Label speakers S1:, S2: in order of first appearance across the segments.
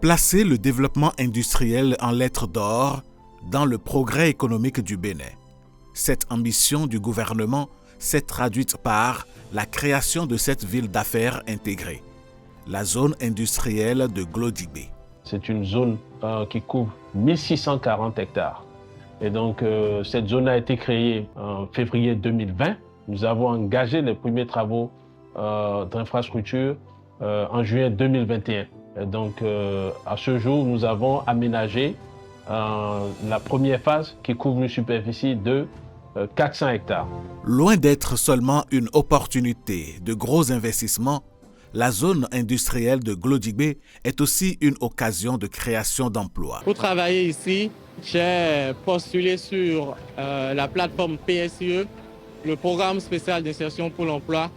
S1: Placer le développement industriel en lettres d'or dans le progrès économique du Bénin. Cette ambition du gouvernement s'est traduite par la création de cette ville d'affaires intégrée, la zone industrielle de Glodibé.
S2: C'est une zone qui couvre 1640 hectares. Et donc, cette zone a été créée en février 2020. Nous avons engagé les premiers travaux d'infrastructure en juin 2021. Et donc, à ce jour, nous avons aménagé la première phase qui couvre une superficie de 400 hectares.
S1: Loin d'être seulement une opportunité de gros investissements, la zone industrielle de Glodibé est aussi une occasion de création d'emplois.
S3: Pour travailler ici, j'ai postulé sur la plateforme PSE, le programme spécial d'insertion pour l'emploi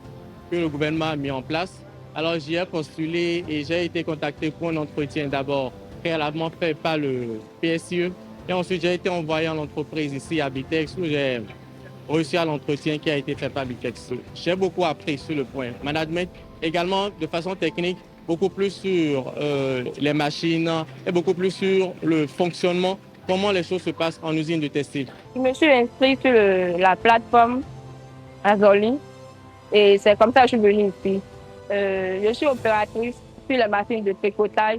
S3: que le gouvernement a mis en place. Alors j'y ai postulé et j'ai été contacté pour un entretien d'abord préalablement fait par le PSE. Et ensuite j'ai été envoyé à l'entreprise ici à Bitex où j'ai reçu à l'entretien qui a été fait par Bitex. J'ai beaucoup appris sur le point management, également de façon technique, beaucoup plus sur les machines et beaucoup plus sur le fonctionnement, comment les choses se passent en usine de textile.
S4: Je me suis inscrite sur la plateforme Azoli et c'est comme ça que je suis venue ici. Je suis opératrice sur les machines de tricotage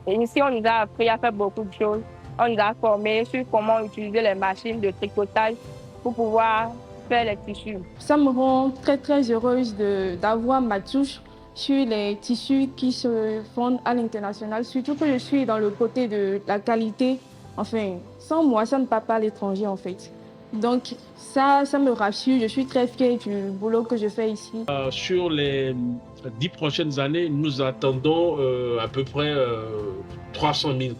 S4: et ici on nous a appris à faire beaucoup de choses. On nous a formés sur comment utiliser les machines de tricotage pour pouvoir faire les tissus.
S5: Ça me rend très heureuse d'avoir ma touche sur les tissus qui se font à l'international, surtout que je suis dans le côté de la qualité. Enfin, sans moi, ça ne part pas à l'étranger en fait. Donc ça me rassure, je suis très fière du boulot que je fais ici.
S2: Sur les 10 prochaines années, nous attendons à peu près 300 000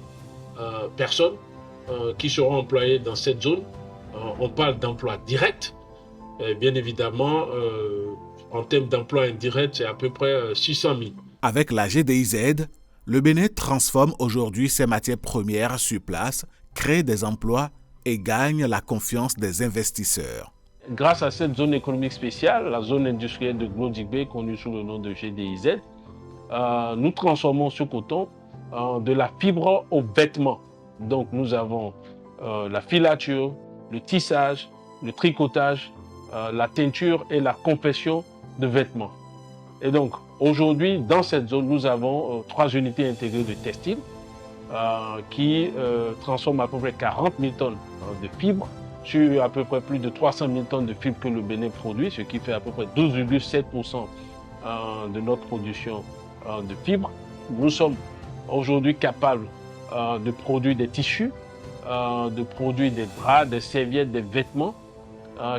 S2: personnes qui seront employées dans cette zone. On parle d'emplois directs. Bien évidemment, en termes d'emplois indirects, c'est à peu près 600 000.
S1: Avec la GDIZ, le Bénin transforme aujourd'hui ses matières premières sur place, crée des emplois et gagne la confiance des investisseurs.
S2: Grâce à cette zone économique spéciale, la zone industrielle de Glodibé, connue sous le nom de GDIZ, nous transformons ce coton de la fibre au vêtement. Donc nous avons la filature, le tissage, le tricotage, la teinture et la confection de vêtements. Et donc aujourd'hui, dans cette zone, nous avons 3 unités intégrées de textile qui transforment à peu près 40 000 tonnes de fibres sur à peu près plus de 300 000 tonnes de fibres que le Bénin produit, ce qui fait à peu près 12,7% de notre production de fibres. Nous sommes aujourd'hui capables de produire des tissus, de produire des draps, des serviettes, des vêtements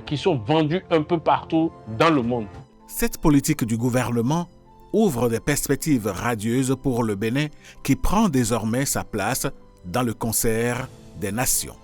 S2: qui sont vendus un peu partout dans le monde.
S1: Cette politique du gouvernement ouvre des perspectives radieuses pour le Bénin qui prend désormais sa place dans le concert des nations.